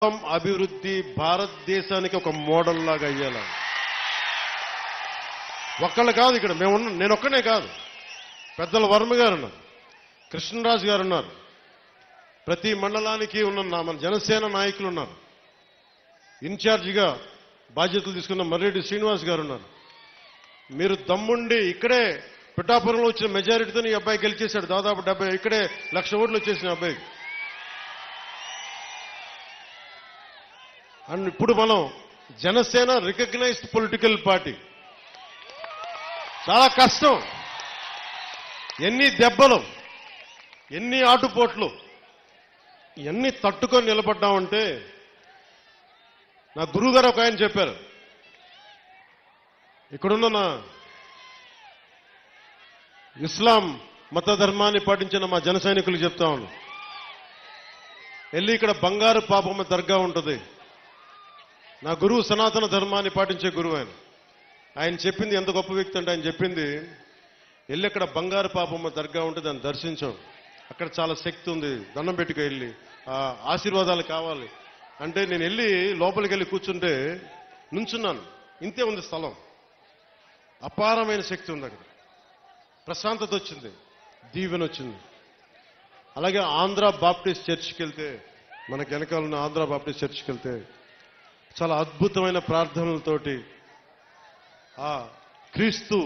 అభివృద్ధి భారతదేశానికి ఒక మోడల్ లాగా అయ్యేలా ఒక్కళ్ళు కాదు ఇక్కడ నేను ఒక్కనే కాదు పెద్దల వర్మ గారు ఉన్నారు కృష్ణరాజు గారు ఉన్నారు ప్రతి మండలానికి ఉన్న మన జనసేన నాయకులు ఉన్నారు ఇన్ఛార్జిగా బాధ్యతలు తీసుకున్న మర్రెడ్డి శ్రీనివాస్ గారు ఉన్నారు మీరు దమ్ముండి ఇక్కడే పిఠాపురంలో వచ్చిన మెజారిటీతో ఈ అబ్బాయి గెలిచేశాడు దాదాపు 70 ఇక్కడే 1,00,000 ఓట్లు వచ్చేసిన అబ్బాయికి అండ్ ఇప్పుడు మనం జనసేన రికగ్నైజ్డ్ పొలిటికల్ పార్టీ చాలా కష్టం ఎన్ని దెబ్బలు ఎన్ని ఆటుపోట్లు ఇవన్నీ తట్టుకొని నిలబడ్డామంటే నా గురువుగారు ఒక ఆయన చెప్పారు ఇక్కడున్న నా ఇస్లాం మత ధర్మాన్ని పాటించిన మా జన సైనికులు చెప్తా ఉన్నాను వెళ్ళి ఇక్కడ బంగారు పాపమ్మ దర్గా ఉంటుంది నా గురువు సనాతన ధర్మాన్ని పాటించే గురువు ఆయన చెప్పింది ఎంత గొప్ప వ్యక్తి అంటే ఆయన చెప్పింది వెళ్ళి అక్కడ బంగారు పాపమ్మ దర్గా ఉంటే దాన్ని దర్శించాం అక్కడ చాలా శక్తి ఉంది దండం పెట్టుకు వెళ్ళి ఆశీర్వాదాలు కావాలి అంటే నేను వెళ్ళి లోపలికి వెళ్ళి కూర్చుంటే నుంచున్నాను ఇంతే ఉంది స్థలం అపారమైన శక్తి ఉంది అక్కడ ప్రశాంతత వచ్చింది దీవెన వచ్చింది అలాగే ఆంధ్ర బాప్టిస్ట్ చర్చ్కి వెళ్తే మనకు వెనకాల ఉన్న ఆంధ్ర బాప్టిస్ట్ చర్చ్కి వెళ్తే చాలా అద్భుతమైన ప్రార్థనలతోటి ఆ క్రీస్తు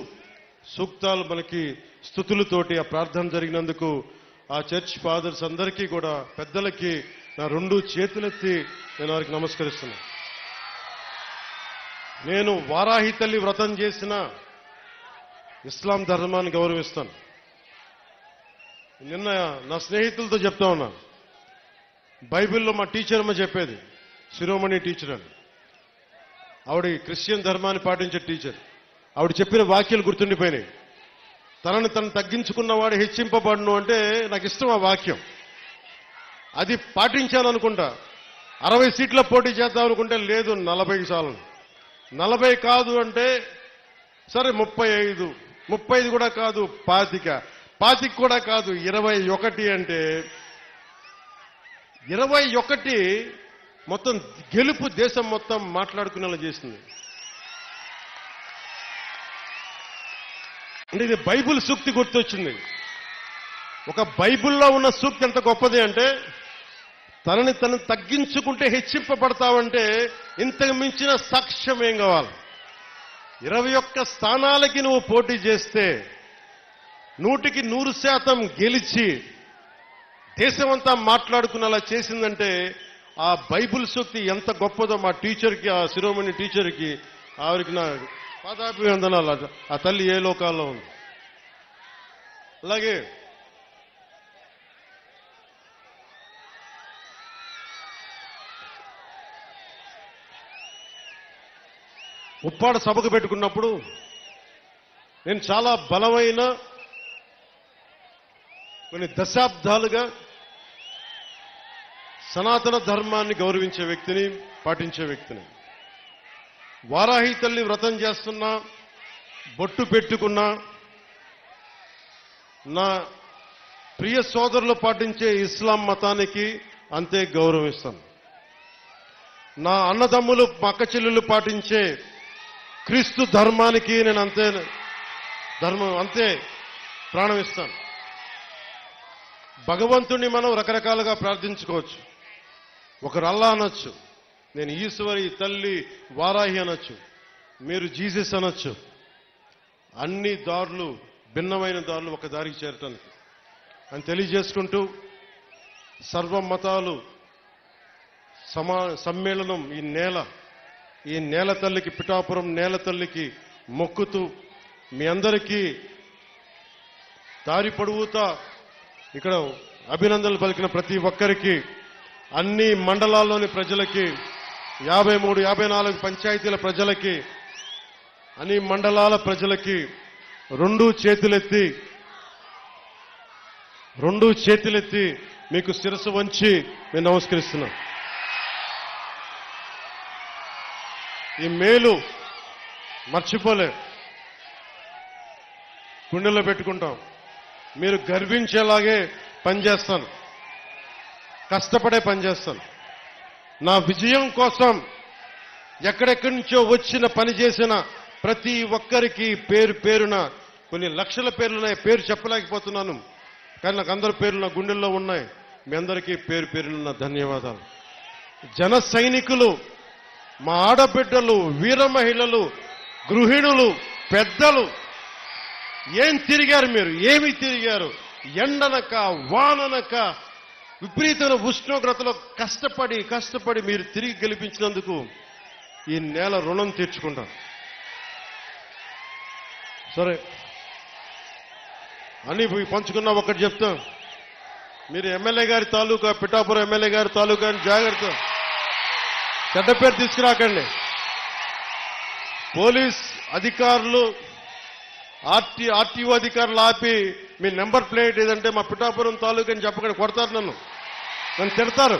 సూక్తాలు మనకి స్తుతులతోటి ఆ ప్రార్థన జరిగినందుకు ఆ చర్చ్ ఫాదర్స్ అందరికీ కూడా పెద్దలకి నా 2 చేతులెత్తి నేను వారికి నమస్కరిస్తున్నా నేను వారాహి తల్లి వ్రతం చేసిన ఇస్లాం ధర్మాన్ని గౌరవిస్తాను నిన్న నా స్నేహితులతో చెప్తా ఉన్నాను బైబిల్లో మా టీచర్ అమ్మ చెప్పేది శిరోమణి టీచర్ అని ఆవిడ క్రిస్టియన్ ధర్మాన్ని పాటించే టీచర్ ఆవిడ చెప్పిన వాక్యాలు గుర్తుండిపోయినాయి తనను తను తగ్గించుకున్నవాడు హెచ్చింపబడును అంటే నాకు ఇష్టం ఆ వాక్యం అది పాటించాను అనుకుంటా 60 సీట్ల పోటీ చేద్దాం అనుకుంటే లేదు 40 చాలు 40 కాదు అంటే సరే 35 కూడా కాదు 25 కూడా కాదు 21 అంటే 21 మొత్తం గెలుపు దేశం మొత్తం మాట్లాడుకునేలా చేసింది అంటే ఇది బైబిల్ సూక్తి గుర్తొచ్చింది ఒక బైబిల్లో ఉన్న సూక్తి ఎంత గొప్పది అంటే తనని తను తగ్గించుకుంటే హెచ్చింపబడతావంటే ఇంతకు మించిన సాక్ష్యం ఏం కావాలి 21 స్థానాలకి నువ్వు పోటీ చేస్తే 100% గెలిచి దేశమంతా మాట్లాడుకునేలా చేసిందంటే ఆ బైబిల్ సూక్తి ఎంత గొప్పదో మా టీచర్కి ఆ శిరోమణి టీచర్కి ఆవిరికి నా పాదాభివందనాలు ఆ తల్లి ఏ లోకాల్లో ఉంది అలాగే ఉప్పాడ సభకు పెట్టుకున్నప్పుడు నేను చాలా బలమైన కొన్ని దశాబ్దాలుగా సనాతన ధర్మాన్ని గౌరవించే వ్యక్తిని పాటించే వ్యక్తిని వారాహి తల్లి వ్రతం చేస్తున్నా బొట్టు పెట్టుకున్నా నా ప్రియ సోదరులు పాటించే ఇస్లాం మతానికి అంతే గౌరవిస్తాను నా అన్నదమ్ములు మా అక్క చెల్లెలు పాటించే క్రీస్తు ధర్మానికి నేను అంతే ప్రాణం ఇస్తాను భగవంతుణ్ణి మనం రకరకాలుగా ప్రార్థించుకోవచ్చు ఒకరు అల్లా అనొచ్చు నేను ఈశ్వరి తల్లి వారాహి అనొచ్చు మీరు జీసస్ అనొచ్చు అన్ని దారులు భిన్నమైన దారులు ఒక దారికి చేరటానికి అని తెలియజేసుకుంటూ సర్వ మతాలు సమ్మేళనం ఈ నేల తల్లికి పిఠాపురం నేల తల్లికి మొక్కుతూ మీ అందరికీ దారి పొడవుతా ఇక్కడ అభినందనలు పలికిన ప్రతి ఒక్కరికి అన్ని మండలాల్లోని ప్రజలకి 53, 54 పంచాయతీల ప్రజలకి అన్ని మండలాల ప్రజలకి 2 చేతులెత్తి మీకు శిరస్సు వంచి నేను నమస్కరిస్తున్నాను ఈ మేలు మర్చిపోలే గుండెల్లో పెట్టుకుంటాం మీరు గర్వించేలాగే పనిచేస్తాను కష్టపడే పనిచేస్తాను నా విజయం కోసం ఎక్కడెక్కడి నుంచో వచ్చిన పని చేసిన ప్రతి ఒక్కరికి పేరు పేరున కొన్ని లక్షల పేర్లున్నాయి, పేరు చెప్పలేకపోతున్నాను, కానీ నాకు అందరి పేర్లు నా గుండెల్లో ఉన్నాయి. మీ అందరికీ పేరు పేరున ధన్యవాదాలు. జన సైనికులు, మా ఆడబిడ్డలు, వీర మహిళలు, గృహిణులు, పెద్దలు, ఏం తిరిగారు మీరు, ఏమి తిరిగారు? ఎండనక వాననక విపరీతమైన ఉష్ణోగ్రతలో కష్టపడి మీరు తిరిగి గెలిపించినందుకు ఈ నేల రుణం తీర్చుకుంటాం. సరే అని పంచుకున్నా ఒకటి చెప్తా, మీరు ఎమ్మెల్యే గారి తాలూకా, పిఠాపురం ఎమ్మెల్యే గారి తాలూకా అని జాగ్రత్త, చెడ్డ పేరు తీసుకురాకండి. పోలీస్ అధికారులు, ఆర్టీఓ అధికారులు ఆపి మీ నెంబర్ ప్లేట్ ఏదంటే మా పిఠాపురం తాలూకా అని చెప్పకండి, కొడతారు, నన్ను తిడతారు.